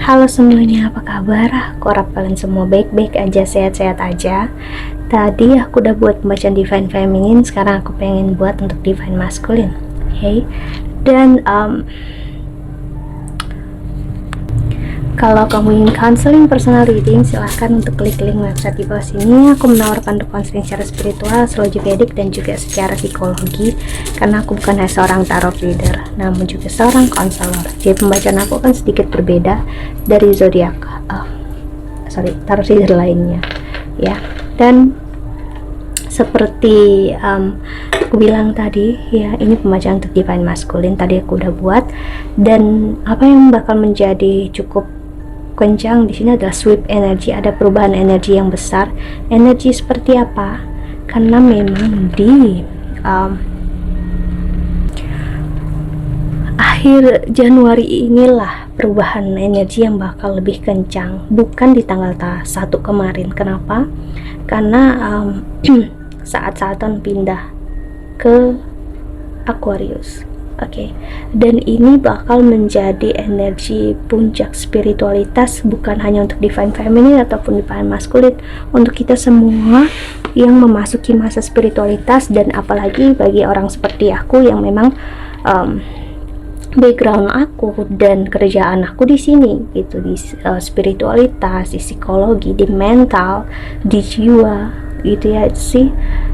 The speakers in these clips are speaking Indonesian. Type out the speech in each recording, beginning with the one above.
Halo semuanya, apa kabar? Aku harap kalian semua baik-baik aja, sehat-sehat aja. Tadi aku udah buat pembacaan Divine Feminine, sekarang aku pengen buat untuk Divine Masculine. Oke. Dan kalau kamu ingin counseling personal reading, silahkan untuk klik link website di bawah sini. Aku menawarkan untuk counseling secara spiritual, astrologi Vedic, dan juga secara psikologi. Karena aku bukan hanya seorang tarot reader, namun juga seorang konselor. Jadi pembacaan aku akan sedikit berbeda dari zodiak, tarot reader lainnya, ya. Dan seperti aku bilang tadi, ya, ini pembacaan untuk Divine Masculine. Tadi aku udah buat, dan apa yang bakal menjadi cukup kencang di sini adalah sweep energy, ada perubahan energi yang besar. Energi seperti apa? Karena memang di akhir Januari inilah perubahan energi yang bakal lebih kencang, bukan di tanggal 1 kemarin. Kenapa? Karena saat-saatan pindah ke Aquarius. Oke. Dan ini bakal menjadi energi puncak spiritualitas, bukan hanya untuk Divine Feminine ataupun Divine Masculine, untuk kita semua yang memasuki masa spiritualitas. Dan apalagi bagi orang seperti aku yang memang background aku dan kerjaan aku di sini gitu, di spiritualitas, di psikologi, di mental, di jiwa gitu ya sih.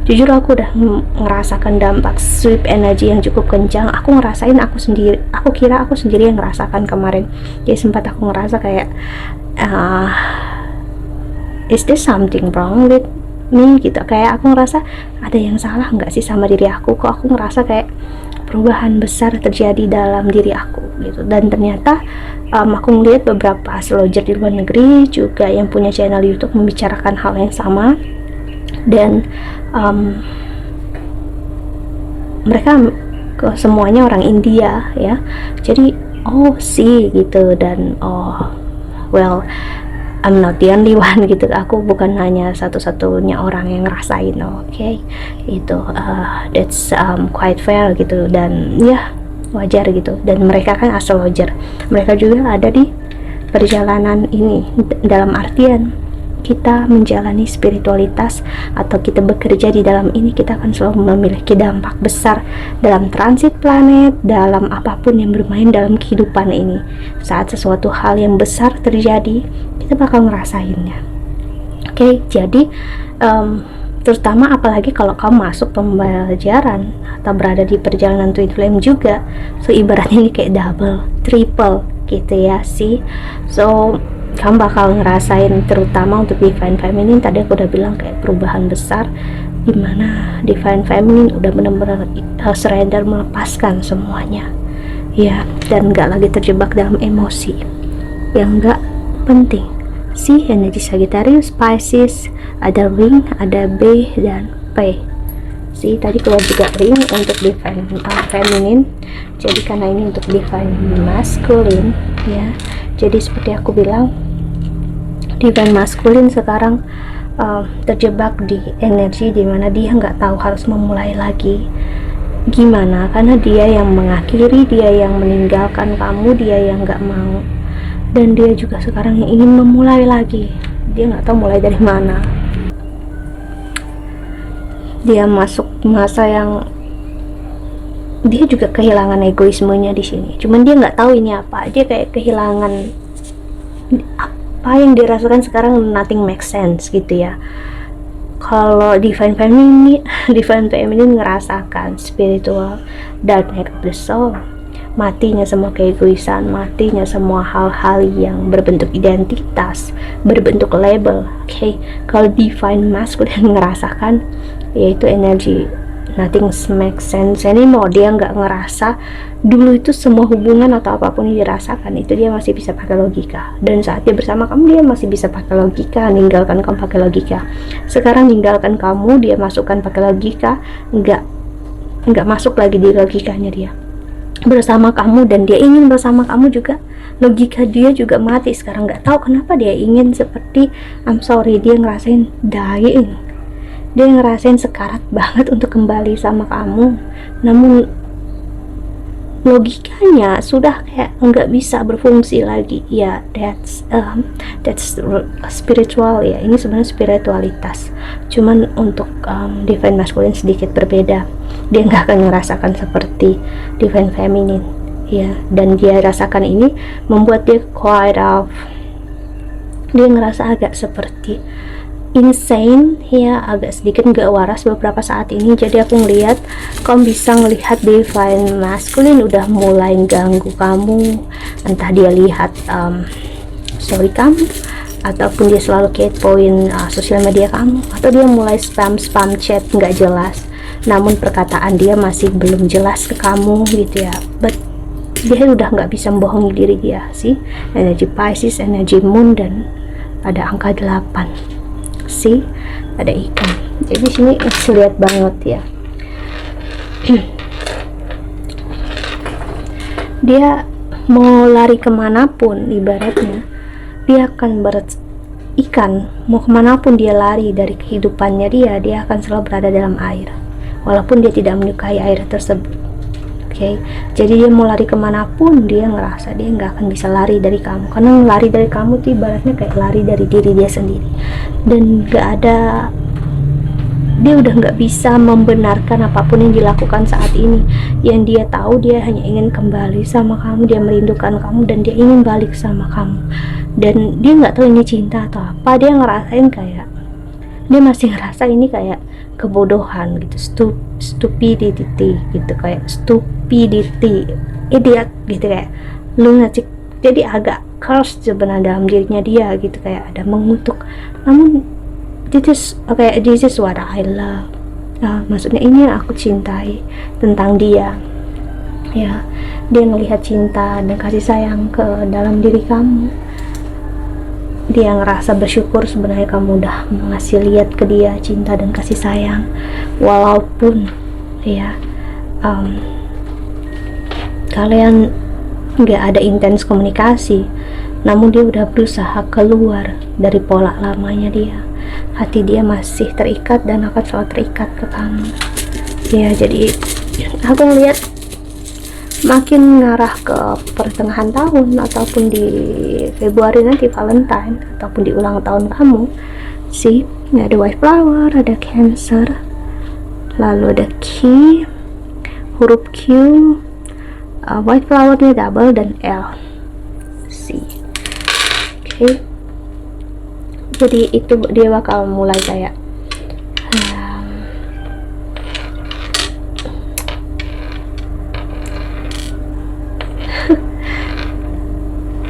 Jujur aku udah ngerasakan dampak sweep energi yang cukup kencang. Aku ngerasain aku sendiri, aku kira aku sendiri yang ngerasakan kemarin. Jadi sempat aku ngerasa kayak is there something wrong with me gitu. Kayak aku ngerasa ada yang salah nggak sih sama diri aku, kok aku ngerasa kayak perubahan besar terjadi dalam diri aku gitu. Dan ternyata aku melihat beberapa astrologer di luar negeri juga yang punya channel YouTube membicarakan hal yang sama. Dan mereka semuanya orang India ya, jadi sih gitu. Dan well, I'm not the only one gitu, aku bukan hanya satu-satunya orang yang ngerasain. Okay, itu that's quite fair gitu, dan ya wajar gitu. Dan mereka kan astrologer, mereka juga ada di perjalanan ini, dalam artian kita menjalani spiritualitas atau kita bekerja di dalam ini, kita akan selalu memiliki dampak besar dalam transit planet, dalam apapun yang bermain dalam kehidupan ini. Saat sesuatu hal yang besar terjadi, kita bakal ngerasainnya. Oke, jadi terutama apalagi kalau kamu masuk pembelajaran atau berada di perjalanan twin flame juga, so ibaratnya ini kayak double, triple gitu ya sih. So kamu bakal ngerasain, terutama untuk Divine Feminine, tadi aku udah bilang kayak perubahan besar, dimana Divine Feminine udah benar-benar surrender, melepaskan semuanya ya, dan gak lagi terjebak dalam emosi yang gak penting. Si energi Sagittarius, Pisces, ada ring, ada B dan P. Si tadi keluar juga ring untuk Divine Feminine, jadi karena ini untuk Divine Masculine ya. Jadi seperti aku bilang, Divine Masculine sekarang terjebak di energi dimana dia nggak tahu harus memulai lagi gimana, karena dia yang mengakhiri, dia yang meninggalkan kamu, dia yang nggak mau. Dan dia juga sekarang yang ingin memulai lagi, dia nggak tahu mulai dari mana. Dia masuk masa yang dia juga kehilangan egoismenya di sini. Cuman dia nggak tahu ini apa. Dia kayak kehilangan apa yang dirasakan sekarang, nothing makes sense gitu ya. Kalau Divine Feminine ngerasakan spiritual dark night of the soul, matinya semua keegoisan, matinya semua hal-hal yang berbentuk identitas, berbentuk label. Okay, kalau Divine Masculine ngerasakan yaitu energi nothing makes sense anymore. Dia nggak ngerasa dulu itu semua hubungan atau apapun yang dirasakan itu dia masih bisa pakai logika, dan saat dia bersama kamu dia masih bisa pakai logika, ninggalkan kamu pakai logika. Sekarang ninggalkan kamu, dia masukkan pakai logika, nggak masuk lagi di logikanya, dia bersama kamu dan dia ingin bersama kamu juga, logika dia juga mati sekarang. Nggak tahu kenapa dia ingin seperti I'm sorry, dia ngerasain dying, dia ngerasain sekarat banget untuk kembali sama kamu, namun logikanya sudah kayak nggak bisa berfungsi lagi ya. That's spiritual ya, ini sebenarnya spiritualitas, cuman untuk divine masculine sedikit berbeda. Dia nggak akan merasakan seperti divine feminine ya, dan dia rasakan ini membuat dia dia ngerasa agak seperti insane ya, agak sedikit nggak waras beberapa saat ini. Jadi aku ngelihat kamu bisa ngelihat divine masculine udah mulai ganggu kamu, entah dia lihat story kamu, ataupun dia selalu kepoin sosial media kamu, atau dia mulai spam chat nggak jelas, namun perkataan dia masih belum jelas ke kamu gitu ya. But dia udah nggak bisa membohongi diri dia sih. Energi Pisces, energi Moon, dan ada angka 8 sih, ada ikan. Jadi sini lihat banget ya. Dia mau lari kemanapun, ibaratnya dia akan ikan, mau kemanapun dia lari dari kehidupannya dia akan selalu berada dalam air, walaupun dia tidak menyukai air tersebut. Okay. Jadi dia mau lari kemanapun, dia ngerasa dia nggak akan bisa lari dari kamu, karena lari dari kamu tuh ibaratnya kayak lari dari diri dia sendiri, dan dia udah nggak bisa membenarkan apapun yang dilakukan saat ini. Yang dia tahu, dia hanya ingin kembali sama kamu, dia merindukan kamu, dan dia ingin balik sama kamu, dan dia nggak tahu ini cinta atau apa. Dia ngerasain kayak dia masih ngerasa ini kayak kebodohan gitu, stupidity gitu, kayak stupidity, idiot gitu, kayak lunatic. Jadi agak curse sebenarnya dalam dirinya dia gitu, kayak ada mengutuk. Namun this is what I love. Maksudnya ini yang aku cintai tentang dia ya. Dia ngelihat cinta dan kasih sayang ke dalam diri kamu. Dia ngerasa bersyukur sebenarnya kamu udah ngasih lihat ke dia cinta dan kasih sayang, walaupun ya kalian nggak ada intens komunikasi, namun dia udah berusaha keluar dari pola lamanya dia. Hati dia masih terikat dan akan selalu terikat ke kamu ya. Jadi aku ngeliat makin ngarah ke pertengahan tahun, ataupun di Februari nanti Valentine, ataupun di ulang tahun kamu sih. Ada white flower, ada Cancer, lalu ada Q, huruf Q, white flowernya double, dan L sih. Oke. Jadi itu dia bakal mulai kayak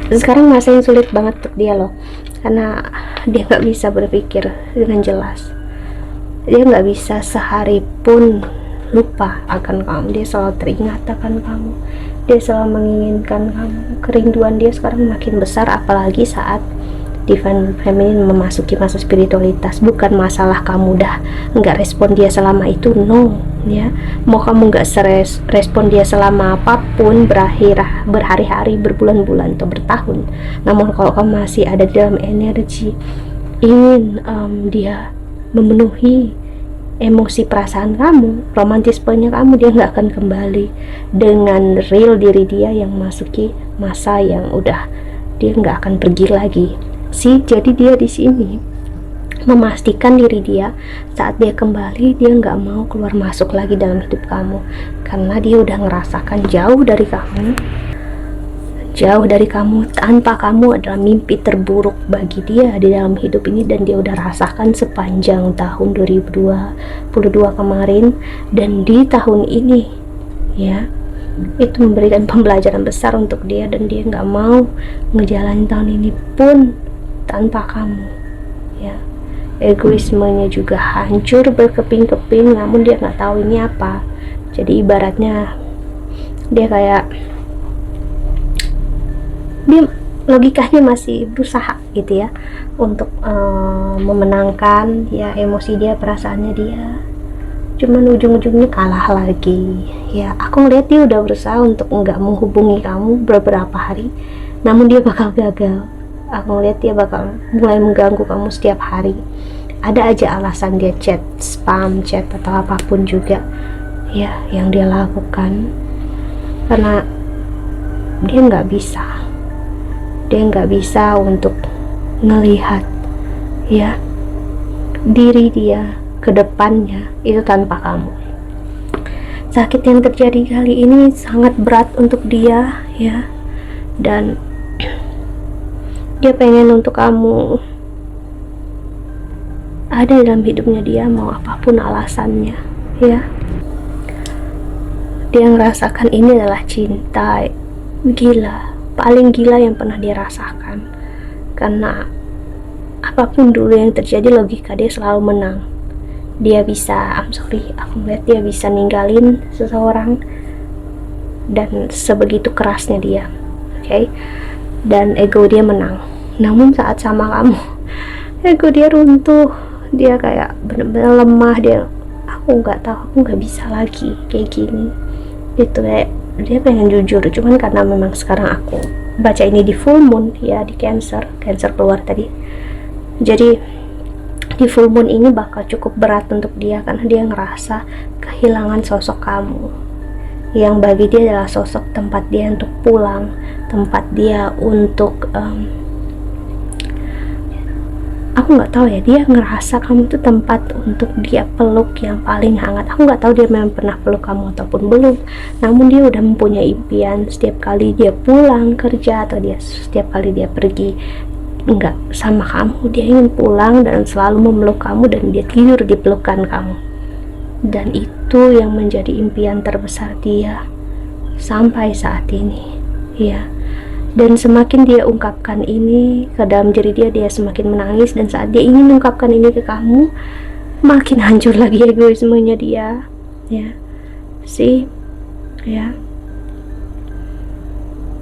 sekarang masa yang sulit banget untuk dia loh, karena dia nggak bisa berpikir dengan jelas. Dia nggak bisa sehari pun lupa akan kamu. Dia selalu teringat akan kamu, dia selalu menginginkan kamu. Kerinduan dia sekarang makin besar, apalagi saat divine feminine memasuki masa spiritualitas. Bukan masalah kamu udah nggak respon dia selama itu, no ya. Mau kamu nggak respon dia selama apapun, berhari-hari, berbulan-bulan, atau bertahun, namun kalau kamu masih ada dalam energi ingin dia memenuhi emosi perasaan kamu, romantismenya kamu, dia nggak akan kembali dengan real diri dia yang masuki masa yang udah dia nggak akan pergi lagi sih. Jadi dia di sini memastikan diri dia saat dia kembali, dia nggak mau keluar masuk lagi dalam hidup kamu, karena dia udah ngerasakan jauh dari kamu tanpa kamu adalah mimpi terburuk bagi dia di dalam hidup ini, dan dia udah rasakan sepanjang tahun 2022 kemarin, dan di tahun ini ya, itu memberikan pembelajaran besar untuk dia, dan dia nggak mau ngejalanin tahun ini pun tanpa kamu ya. Egoismenya juga hancur berkeping-keping, namun dia nggak tahu ini apa. Jadi ibaratnya dia kayak dia logikanya masih berusaha gitu ya untuk memenangkan ya emosi dia, perasaannya dia, cuman ujung-ujungnya kalah lagi ya. Aku ngeliat dia udah berusaha untuk nggak menghubungi kamu beberapa hari, namun dia bakal gagal. Aku ngeliat dia bakal mulai mengganggu kamu setiap hari. Ada aja alasan dia chat, spam chat, atau apapun juga ya yang dia lakukan. karena dia nggak bisa untuk ngelihat ya diri dia ke depannya itu tanpa kamu. Sakit yang terjadi kali ini sangat berat untuk dia ya, dan dia pengen untuk kamu ada dalam hidupnya dia, mau apapun alasannya ya. Dia ngerasakan ini adalah cinta gila, paling gila yang pernah dia rasakan, karena apapun dulu yang terjadi logika dia selalu menang. Dia bisa, aku melihat dia bisa ninggalin seseorang dan sebegitu kerasnya dia, oke? Dan ego dia menang. Namun saat sama kamu, ego dia runtuh, dia kayak benar-benar lemah. Aku nggak tahu, aku nggak bisa lagi kayak gini. Itu kayak dia pengen jujur, cuman karena memang sekarang aku baca ini di full moon ya, di Cancer keluar tadi. Jadi di full moon ini bakal cukup berat untuk dia, karena dia ngerasa kehilangan sosok kamu yang bagi dia adalah sosok tempat dia untuk pulang, tempat dia untuk aku nggak tahu ya, dia ngerasa kamu itu tempat untuk dia peluk yang paling hangat. Aku nggak tahu dia memang pernah peluk kamu ataupun belum, namun dia udah mempunyai impian setiap kali dia pulang kerja atau setiap kali dia pergi enggak sama kamu, dia ingin pulang dan selalu memeluk kamu, dan dia tidur di pelukan kamu. Dan itu yang menjadi impian terbesar dia sampai saat ini ya. Dan semakin dia ungkapkan ini ke dalam diri dia semakin menangis, dan saat dia ingin mengungkapkan ini ke kamu, makin hancur lagi egoismenya dia ya.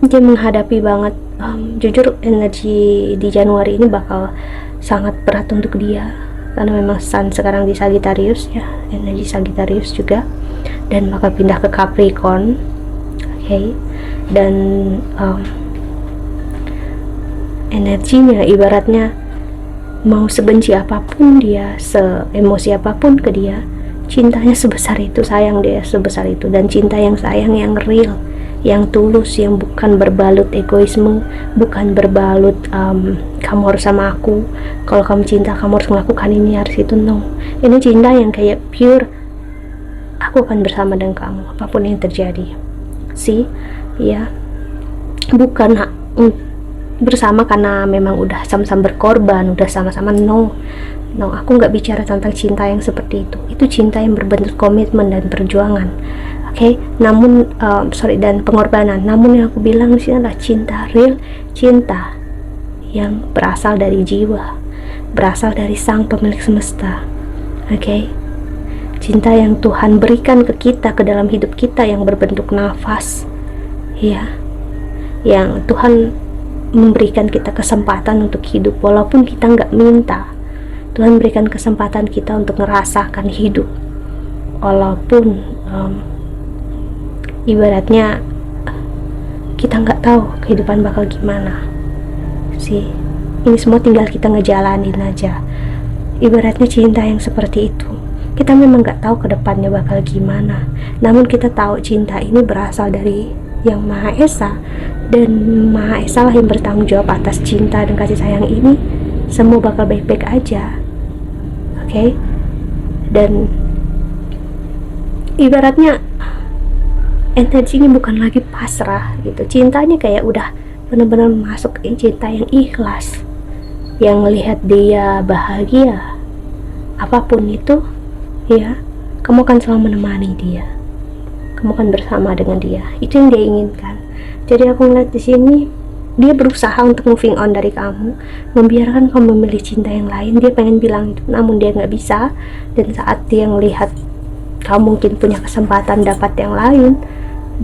Dia menghadapi banget jujur energi di Januari ini bakal sangat berat untuk dia, karena memang Sun sekarang di Sagittarius ya, energi Sagittarius juga, dan bakal pindah ke Capricorn, oke? Dan energinya ibaratnya mau sebenci apapun dia, seemosi apapun ke dia, cintanya sebesar itu, sayang dia sebesar itu, dan cinta yang sayang, yang real, yang tulus, yang bukan berbalut egoisme, bukan berbalut kamu harus sama aku, kalau kamu cinta kamu harus melakukan ini, harus itu. No, ini cinta yang kayak pure, aku akan bersama dengan kamu apapun yang terjadi. Ya, bukan bersama karena memang udah sama-sama berkorban, udah sama-sama. No, aku nggak bicara tentang cinta yang seperti itu cinta yang berbentuk komitmen dan perjuangan, oke? Namun dan pengorbanan. Namun yang aku bilang di sini adalah cinta real, cinta yang berasal dari jiwa, berasal dari Sang Pemilik Semesta, oke? Cinta yang Tuhan berikan ke kita, ke dalam hidup kita, yang berbentuk nafas ya, yang Tuhan memberikan kita kesempatan untuk hidup walaupun kita nggak minta. Tuhan berikan kesempatan kita untuk merasakan hidup walaupun ibaratnya kita nggak tahu kehidupan bakal gimana. Ini semua tinggal kita ngejalanin aja. Ibaratnya cinta yang seperti itu, kita memang nggak tahu ke depannya bakal gimana, namun kita tahu cinta ini berasal dari Yang Maha Esa, dan Maha Esa lah yang bertanggung jawab atas cinta dan kasih sayang ini. Semua bakal baik-baik aja, oke? Dan ibaratnya energinya bukan lagi pasrah gitu, cintanya kayak udah benar-benar masuk ke cinta yang ikhlas, yang melihat dia bahagia apapun itu ya, kamu akan selalu menemani dia, kamu akan bersama dengan dia. Itu yang dia inginkan. Jadi aku ngeliat di sini dia berusaha untuk moving on dari kamu, membiarkan kamu memilih cinta yang lain. Dia pengen bilang itu, namun dia nggak bisa. Dan saat dia ngelihat kamu mungkin punya kesempatan dapat yang lain,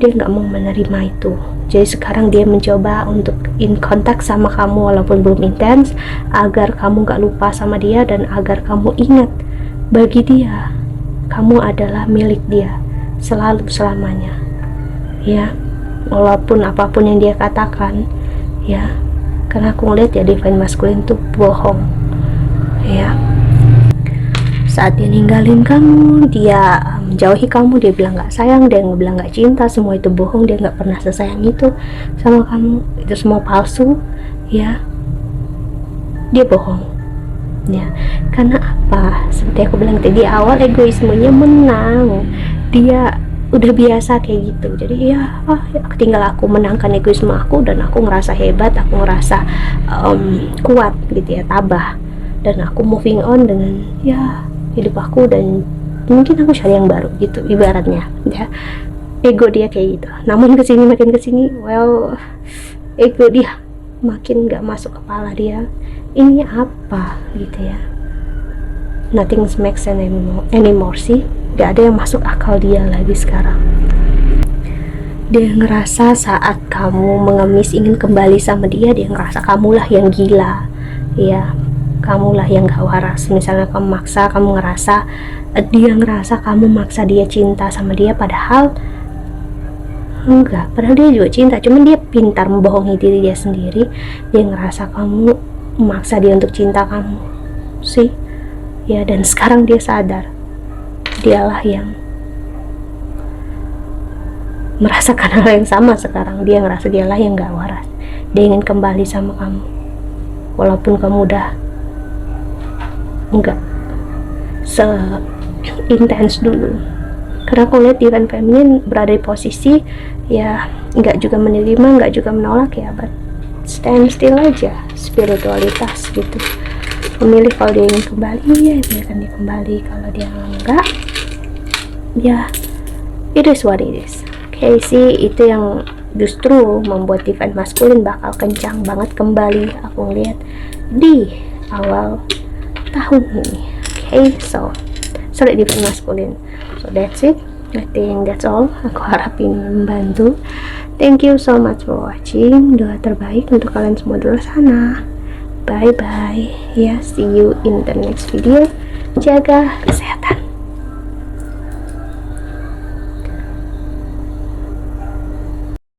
dia nggak mau menerima itu. Jadi sekarang dia mencoba untuk in contact sama kamu walaupun belum intens, agar kamu nggak lupa sama dia, dan agar kamu ingat bagi dia kamu adalah milik dia selalu selamanya ya, walaupun apapun yang dia katakan ya, karena aku ngeliat ya divine masculine itu bohong ya. saat dia ninggalin kamu, dia menjauhi kamu, dia bilang gak sayang, dia bilang gak cinta, semua itu bohong, dia gak pernah sesayang itu sama kamu, itu semua palsu ya, dia bohong ya. Karena apa? Seperti aku bilang tadi awal, egoismenya menang, dia udah biasa kayak gitu. Jadi ya, tinggal aku menangkan egoisme aku, dan aku ngerasa hebat, aku ngerasa kuat gitu ya, tabah, dan aku moving on dengan ya hidup aku, dan mungkin aku cari yang baru gitu ibaratnya ya. Ego dia kayak gitu, namun kesini makin kesini, well, ego dia makin gak masuk kepala dia, ini apa gitu ya. Nothing makes sense anymore sih, gak ada yang masuk akal dia lagi sekarang. Dia ngerasa saat kamu mengemis ingin kembali sama dia, dia ngerasa kamulah yang gila ya, kamulah yang gak waras. Misalnya kamu maksa, kamu ngerasa, dia ngerasa kamu maksa dia cinta sama dia, padahal enggak, padahal dia juga cinta, cuman dia pintar membohongi diri dia sendiri. Dia ngerasa kamu memaksa dia untuk cinta kamu sih ya, dan sekarang dia sadar dialah yang merasakan hal yang sama. Sekarang dia ngerasa dialah yang gak waras, dia ingin kembali sama kamu walaupun kamu udah enggak se-intens dulu. Karena aku lihat Divine Feminine berada di posisi ya, nggak juga menerima, nggak juga menolak ya, but stand still aja, spiritualitas gitu. Memilih kalau dia ingin kembali ya biarkan dia kembali, kalau dia enggak ya it is what it is. Oke sih, itu yang justru membuat Divine Masculine bakal kencang banget kembali aku lihat di awal tahun ini. Oke, so Divine Masculine. So that's it, I think that's all. Aku harapin membantu. Thank you so much for watching. Doa terbaik untuk kalian semua di luar sana. Bye bye ya, see you in the next video. Jaga kesehatan.